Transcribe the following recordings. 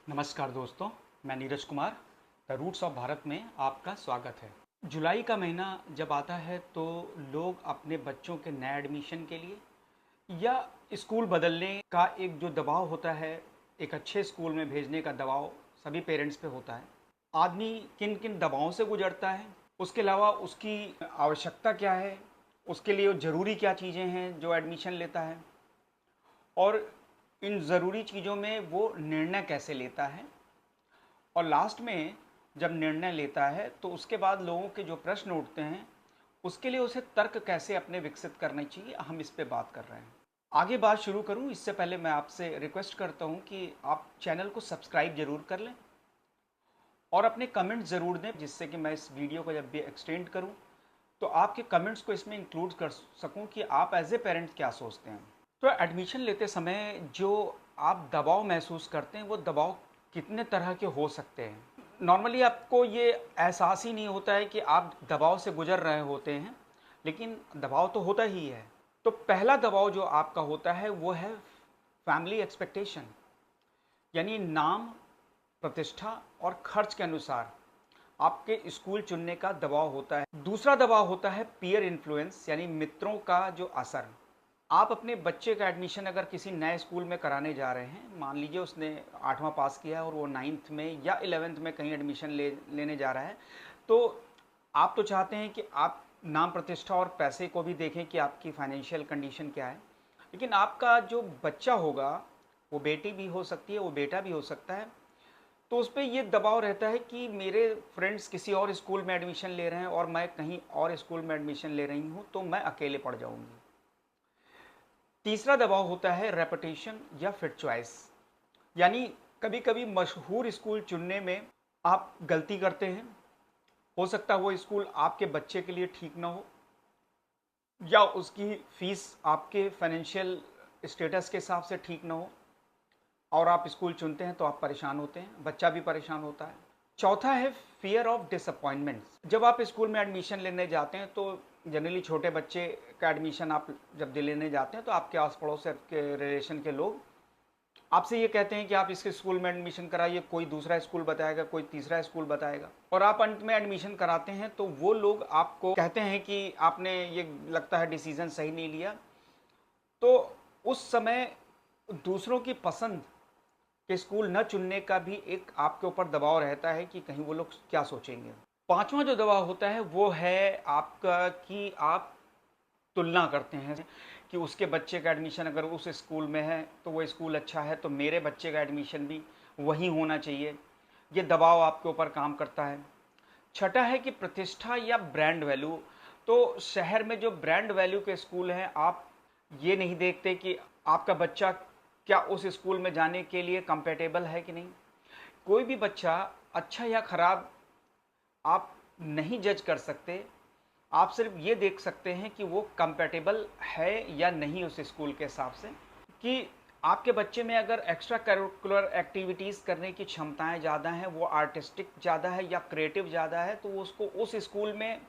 नमस्कार दोस्तों, मैं Neeraj Kumar the roots of Bharat में आपका स्वागत है। जुलाई का महीना जब आता है तो लोग अपने बच्चों के नए एडमिशन के लिए या स्कूल बदलने का एक जो दबाव होता है, एक अच्छे स्कूल में भेजने का दबाव सभी पेरेंट्स पे होता है। आदमी किन किन दबावों से गुजरता है, उसके अलावा उसकी आवश्यकता क्या है, उसके लिए ज़रूरी क्या चीज़ें हैं जो एडमिशन लेता है, और इन ज़रूरी चीज़ों में वो निर्णय कैसे लेता है, और लास्ट में जब निर्णय लेता है तो उसके बाद लोगों के जो प्रश्न उठते हैं उसके लिए उसे तर्क कैसे अपने विकसित करने चाहिए, हम इस पे बात कर रहे हैं। आगे बात शुरू करूं इससे पहले मैं आपसे रिक्वेस्ट करता हूं कि आप चैनल को सब्सक्राइब जरूर कर लें और अपने कमेंट ज़रूर दें, जिससे कि मैं इस वीडियो को जब भी एक्सटेंड करूं तो आपके कमेंट्स को इसमें इंक्लूड कर सकूं कि आप एज ए पेरेंट क्या सोचते हैं। तो एडमिशन लेते समय जो आप दबाव महसूस करते हैं वो दबाव कितने तरह के हो सकते हैं। नॉर्मली आपको ये एहसास ही नहीं होता है कि आप दबाव से गुजर रहे होते हैं, लेकिन दबाव तो होता ही है। तो पहला दबाव जो आपका होता है वो है फैमिली एक्सपेक्टेशन, यानी नाम, प्रतिष्ठा और खर्च के अनुसार आपके स्कूल चुनने का दबाव होता है। दूसरा दबाव होता है पीयर इन्फ्लुएंस, यानी मित्रों का जो असर। आप अपने बच्चे का एडमिशन अगर किसी नए स्कूल में कराने जा रहे हैं, मान लीजिए उसने 8वां पास किया है और वो 9th में या 11th में कहीं एडमिशन लेने जा रहा है, तो आप तो चाहते हैं कि आप नाम, प्रतिष्ठा और पैसे को भी देखें कि आपकी फाइनेंशियल कंडीशन क्या है। लेकिन आपका जो बच्चा होगा, वो बेटी भी हो सकती है, वो बेटा भी हो सकता है, तो उस पे ये दबाव रहता है कि मेरे फ्रेंड्स किसी और स्कूल में एडमिशन ले रहे हैं और मैं कहीं और स्कूल में एडमिशन ले रही हूँ, तो मैं अकेले पड़ जाऊँगी। तीसरा दबाव होता है रेपुटेशन या फिट चॉइस, यानी कभी कभी मशहूर स्कूल चुनने में आप गलती करते हैं। हो सकता है वो स्कूल आपके बच्चे के लिए ठीक ना हो, या उसकी फीस आपके फाइनेंशियल स्टेटस के हिसाब से ठीक ना हो, और आप स्कूल चुनते हैं तो आप परेशान होते हैं, बच्चा भी परेशान होता है। चौथा है फियर ऑफ डिसअपॉइंटमेंट्स। जब आप स्कूल में एडमिशन लेने जाते हैं तो जनरली छोटे बच्चे का एडमिशन आप जब लेने जाते हैं तो आपके आस पड़ोस के रिलेशन के लोग आपसे ये कहते हैं कि आप इसके स्कूल में एडमिशन कराइए, कोई दूसरा स्कूल बताएगा, कोई तीसरा स्कूल बताएगा, और आप अंत में एडमिशन कराते हैं तो वो लोग आपको कहते हैं कि आपने ये लगता है डिसीजन सही नहीं लिया। तो उस समय दूसरों की पसंद के स्कूल न चुनने का भी एक आपके ऊपर दबाव रहता है कि कहीं वो लोग क्या सोचेंगे। पांचवा जो दबाव होता है वो है आपका कि आप तुलना करते हैं कि उसके बच्चे का एडमिशन अगर उस स्कूल में है तो वो स्कूल अच्छा है, तो मेरे बच्चे का एडमिशन भी वहीं होना चाहिए। ये दबाव आपके ऊपर काम करता है। छठा है कि प्रतिष्ठा या ब्रांड वैल्यू। तो शहर में जो ब्रांड वैल्यू के स्कूल हैं, आप ये नहीं देखते कि आपका बच्चा क्या उस स्कूल में जाने के लिए कंपेटेबल है कि नहीं। कोई भी बच्चा अच्छा या खराब आप नहीं जज कर सकते, आप सिर्फ ये देख सकते हैं कि वो कंपेटेबल है या नहीं उस स्कूल के हिसाब से, कि आपके बच्चे में अगर एक्स्ट्रा करिकुलर एक्टिविटीज़ करने की क्षमताएं ज़्यादा हैं, वो आर्टिस्टिक ज़्यादा है या क्रिएटिव ज़्यादा है, तो वो उसको उस स्कूल में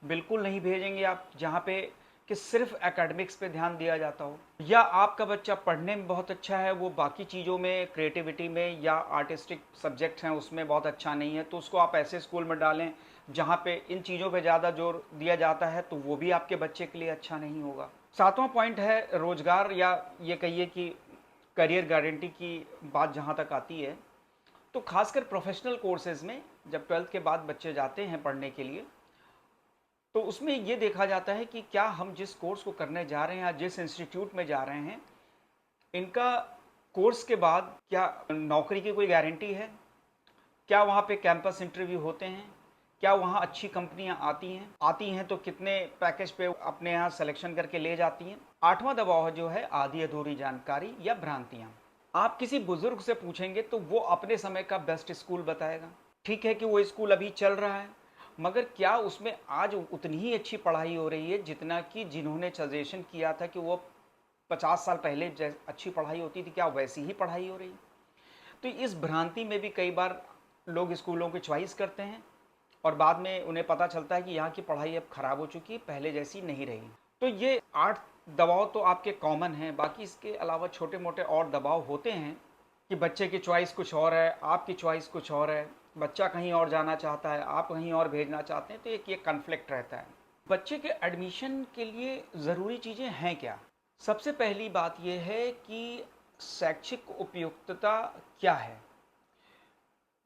बिल्कुल नहीं भेजेंगे आप जहाँ पे कि सिर्फ एकेडमिक्स पे ध्यान दिया जाता हो। या आपका बच्चा पढ़ने में बहुत अच्छा है, वो बाकी चीज़ों में, क्रिएटिविटी में या आर्टिस्टिक सब्जेक्ट्स हैं उसमें बहुत अच्छा नहीं है, तो उसको आप ऐसे स्कूल में डालें जहाँ पे इन चीज़ों पे ज़्यादा जोर दिया जाता है, तो वो भी आपके बच्चे के लिए अच्छा नहीं होगा। सातवां पॉइंट है रोजगार, या ये कहिए कि करियर गारंटी की बात जहाँ तक आती है, तो खासकर प्रोफेशनल कोर्सेज में जब 12th के बाद बच्चे जाते हैं पढ़ने के लिए, तो उसमें ये देखा जाता है कि क्या हम जिस कोर्स को करने जा रहे हैं या जिस इंस्टीट्यूट में जा रहे हैं, इनका कोर्स के बाद क्या नौकरी की कोई गारंटी है, क्या वहाँ पे कैंपस इंटरव्यू होते हैं, क्या वहाँ अच्छी कंपनियाँ आती हैं तो कितने पैकेज पे अपने यहाँ सिलेक्शन करके ले जाती हैं। आठवां दबाव जो है आधी अधूरी जानकारी या भ्रांतियाँ। आप किसी बुजुर्ग से पूछेंगे तो वो अपने समय का बेस्ट स्कूल बताएगा। ठीक है कि वो स्कूल अभी चल रहा है, मगर क्या उसमें आज उतनी ही अच्छी पढ़ाई हो रही है जितना कि जिन्होंने सजेशन किया था कि वो 50 साल पहले अच्छी पढ़ाई होती थी, क्या वैसी ही पढ़ाई हो रही है। तो इस भ्रांति में भी कई बार लोग स्कूलों की चॉइस करते हैं और बाद में उन्हें पता चलता है कि यहाँ की पढ़ाई अब खराब हो चुकी है, पहले जैसी नहीं रही। तो ये 8 दबाव तो आपके कॉमन हैं, बाकी इसके अलावा छोटे मोटे और दबाव होते हैं कि बच्चे की चॉइस कुछ और है, आपकी चॉइस कुछ और है, बच्चा कहीं और जाना चाहता है, आप कहीं और भेजना चाहते हैं, तो एक ये कन्फ्लिक्ट रहता है। बच्चे के एडमिशन के लिए ज़रूरी चीज़ें हैं क्या? सबसे पहली बात यह है कि शैक्षिक उपयुक्तता क्या है?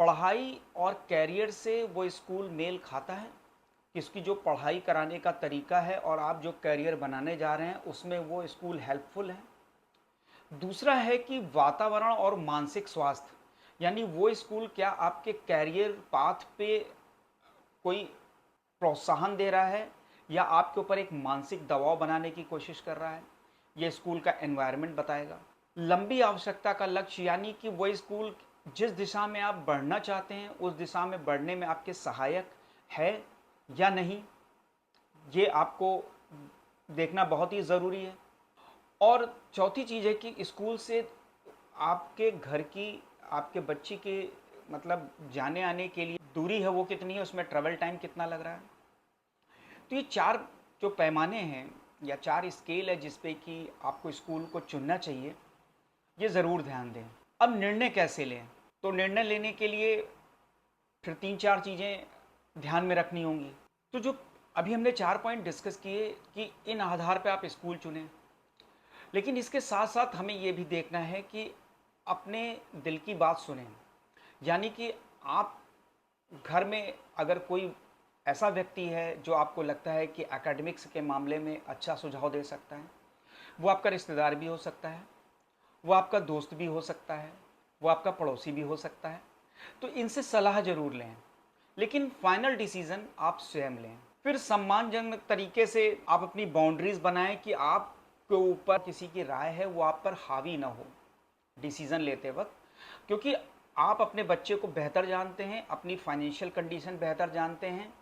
पढ़ाई और कैरियर से वो स्कूल मेल खाता है कि इसकी जो पढ़ाई कराने का तरीका है और आप जो कैरियर बनाने जा रहे हैं उसमें वो स्कूल हेल्पफुल है। दूसरा है कि वातावरण और मानसिक स्वास्थ्य, यानी वो स्कूल क्या आपके कैरियर पाथ पे कोई प्रोत्साहन दे रहा है या आपके ऊपर एक मानसिक दबाव बनाने की कोशिश कर रहा है, ये स्कूल का एनवायरनमेंट बताएगा। लंबी आवश्यकता का लक्ष्य, यानी कि वो स्कूल जिस दिशा में आप बढ़ना चाहते हैं उस दिशा में बढ़ने में आपके सहायक है या नहीं, ये आपको देखना बहुत ही ज़रूरी है। और चौथी चीज़ है कि स्कूल से आपके घर की, आपके बच्चे के मतलब जाने आने के लिए दूरी है वो कितनी है, उसमें ट्रैवल टाइम कितना लग रहा है। तो ये 4 जो पैमाने हैं या 4 स्केल है जिस पे कि आपको स्कूल को चुनना चाहिए, ये ज़रूर ध्यान दें। अब निर्णय कैसे लें? तो निर्णय लेने के लिए फिर 3-4 चीज़ें ध्यान में रखनी होंगी। तो जो अभी हमने 4 पॉइंट डिस्कस किए कि इन आधार पे आप स्कूल चुनें, लेकिन इसके साथ साथ हमें ये भी देखना है कि अपने दिल की बात सुनें। यानी कि आप घर में अगर कोई ऐसा व्यक्ति है जो आपको लगता है कि एकेडमिक्स के मामले में अच्छा सुझाव दे सकता है, वो आपका रिश्तेदार भी हो सकता है, वो आपका दोस्त भी हो सकता है, वो आपका पड़ोसी भी हो सकता है, तो इनसे सलाह ज़रूर लें, लेकिन फाइनल डिसीज़न आप स्वयं लें। फिर सम्मानजनक तरीके से आप अपनी बाउंड्रीज़ बनाएं कि आपके ऊपर किसी की राय है वो आप पर हावी ना हो डिसीज़न लेते वक्त, क्योंकि आप अपने बच्चे को बेहतर जानते हैं, अपनी फाइनेंशियल कंडीशन बेहतर जानते हैं,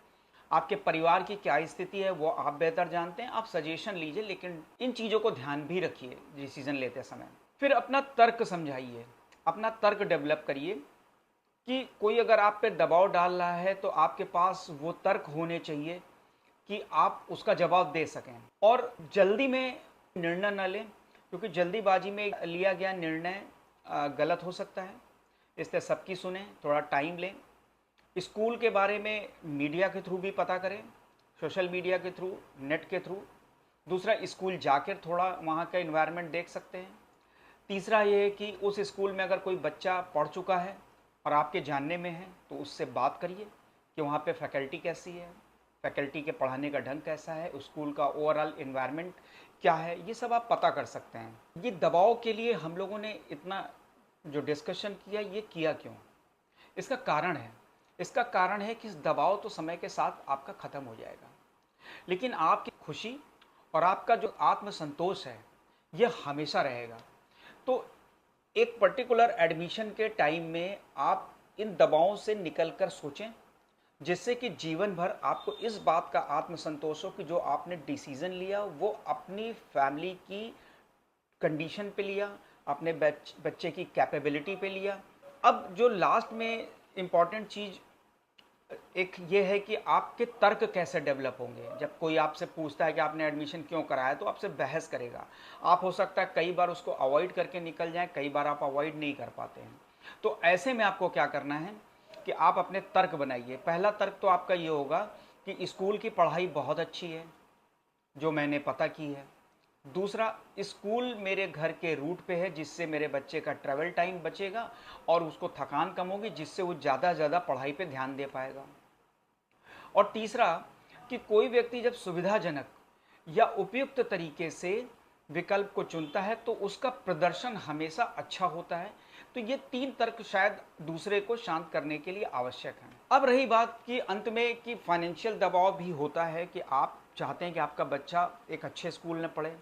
आपके परिवार की क्या स्थिति है वो आप बेहतर जानते हैं। आप सजेशन लीजिए, लेकिन इन चीज़ों को ध्यान भी रखिए डिसीज़न लेते समय। फिर अपना तर्क समझाइए, अपना तर्क डेवलप करिए कि कोई अगर आप पे दबाव डाल रहा है तो आपके पास वो तर्क होने चाहिए कि आप उसका जवाब दे सकें। और जल्दी में निर्णय न लें, क्योंकि जल्दीबाजी में लिया गया निर्णय गलत हो सकता है। इसलिए सबकी सुनें, थोड़ा टाइम लें। स्कूल के बारे में मीडिया के थ्रू भी पता करें, सोशल मीडिया के थ्रू, नेट के थ्रू। दूसरा, स्कूल जाकर थोड़ा वहाँ का इन्वायरमेंट देख सकते हैं। तीसरा ये है कि उस स्कूल में अगर कोई बच्चा पढ़ चुका है और आपके जानने में है तो उससे बात करिए कि वहाँ पे फैकल्टी कैसी है, फैकल्टी के पढ़ाने का ढंग कैसा है, उस स्कूल का ओवरऑल इन्वायरमेंट क्या है, ये सब आप पता कर सकते हैं। ये दबाव के लिए हम लोगों ने इतना जो डिस्कशन किया, ये किया क्यों? इसका कारण है, इसका कारण है कि इस दबाव तो समय के साथ आपका ख़त्म हो जाएगा, लेकिन आपकी खुशी और आपका जो आत्मसंतोष है ये हमेशा रहेगा। तो एक पर्टिकुलर एडमिशन के टाइम में आप इन दबावों से निकलकर सोचें, जिससे कि जीवन भर आपको इस बात का आत्मसंतोष हो कि जो आपने डिसीज़न लिया वो अपनी फैमिली की कंडीशन पे लिया, अपने बच्चे की कैपेबिलिटी पे लिया। अब जो लास्ट में इम्पॉर्टेंट चीज़ एक ये है कि आपके तर्क कैसे डेवलप होंगे। जब कोई आपसे पूछता है कि आपने एडमिशन क्यों कराया, तो आपसे बहस करेगा। आप हो सकता है कई बार उसको अवॉइड करके निकल जाएं, कई बार आप अवॉइड नहीं कर पाते हैं। तो ऐसे में आपको क्या करना है कि आप अपने तर्क बनाइए। पहला तर्क तो आपका ये होगा कि स्कूल की पढ़ाई बहुत अच्छी है, जो मैंने पता की है। दूसरा, स्कूल मेरे घर के रूट पे है, जिससे मेरे बच्चे का ट्रैवल टाइम बचेगा और उसको थकान कम होगी, जिससे वो ज़्यादा से ज़्यादा पढ़ाई पे ध्यान दे पाएगा। और तीसरा, कि कोई व्यक्ति जब सुविधाजनक या उपयुक्त तरीके से विकल्प को चुनता है तो उसका प्रदर्शन हमेशा अच्छा होता है। तो ये 3 तर्क शायद दूसरे को शांत करने के लिए आवश्यक हैं। अब रही बात कि अंत में कि फाइनेंशियल दबाव भी होता है कि आप चाहते हैं कि आपका बच्चा एक अच्छे स्कूल में पढ़े,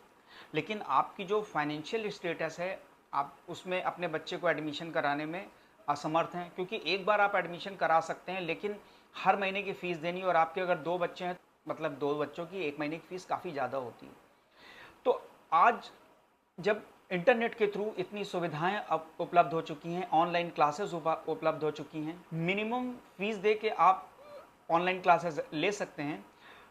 लेकिन आपकी जो फाइनेंशियल स्टेटस है, आप उसमें अपने बच्चे को एडमिशन कराने में असमर्थ हैं। क्योंकि एक बार आप एडमिशन करा सकते हैं, लेकिन हर महीने की फ़ीस देनी, और आपके अगर 2 बच्चे हैं मतलब 2 बच्चों की 1 महीने की फ़ीस काफ़ी ज़्यादा होती है। तो आज जब इंटरनेट के थ्रू इतनी सुविधाएं अब उपलब्ध हो चुकी हैं, ऑनलाइन क्लासेस उपलब्ध हो चुकी हैं, मिनिमम फ़ीस दे के आप ऑनलाइन क्लासेस ले सकते हैं।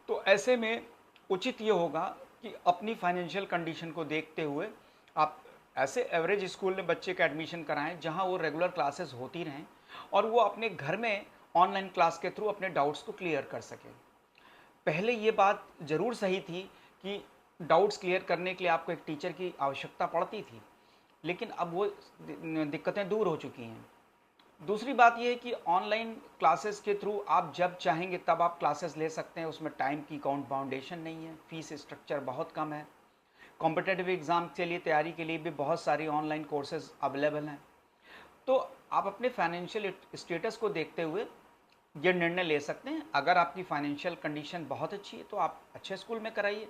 तो ऐसे में उचित ये होगा कि अपनी फाइनेंशियल कंडीशन को देखते हुए आप ऐसे एवरेज स्कूल में बच्चे का एडमिशन कराएं जहां वो रेगुलर क्लासेस होती रहें और वो अपने घर में ऑनलाइन क्लास के थ्रू अपने डाउट्स को क्लियर कर सकें। पहले ये बात ज़रूर सही थी कि डाउट्स क्लियर करने के लिए आपको एक टीचर की आवश्यकता पड़ती थी, लेकिन अब वो दिक्कतें दूर हो चुकी हैं। दूसरी बात ये है कि ऑनलाइन क्लासेस के थ्रू आप जब चाहेंगे तब आप क्लासेस ले सकते हैं, उसमें टाइम की काउंट बाउंडेशन नहीं है, फीस स्ट्रक्चर बहुत कम है। कॉम्पिटिटिव एग्ज़ाम के लिए तैयारी के लिए भी बहुत सारी ऑनलाइन कोर्सेज अवेलेबल हैं। तो आप अपने फाइनेंशियल स्टेटस को देखते हुए ये निर्णय ले सकते हैं। अगर आपकी फाइनेंशियल कंडीशन बहुत अच्छी है तो आप अच्छे स्कूल में कराइए,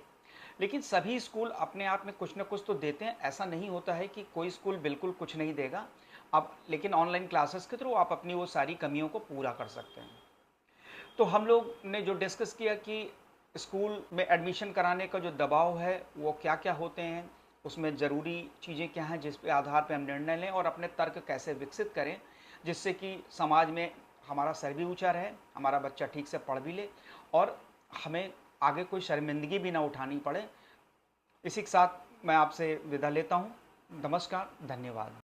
लेकिन सभी स्कूल अपने आप में कुछ ना कुछ तो देते हैं। ऐसा नहीं होता है कि कोई स्कूल बिल्कुल कुछ नहीं देगा। अब लेकिन ऑनलाइन क्लासेस के थ्रू आप अपनी वो सारी कमियों को पूरा कर सकते हैं। तो हम लोग ने जो डिस्कस किया कि स्कूल में एडमिशन कराने का जो दबाव है वो क्या क्या होते हैं, उसमें ज़रूरी चीज़ें क्या हैं जिस पे आधार पे हम निर्णय लें, और अपने तर्क कैसे विकसित करें जिससे कि समाज में हमारा सर भी ऊंचा रहे, हमारा बच्चा ठीक से पढ़ भी ले और हमें आगे कोई शर्मिंदगी भी ना उठानी पड़े। इसी के साथ मैं आपसे विदा लेता हूँ। नमस्कार, धन्यवाद।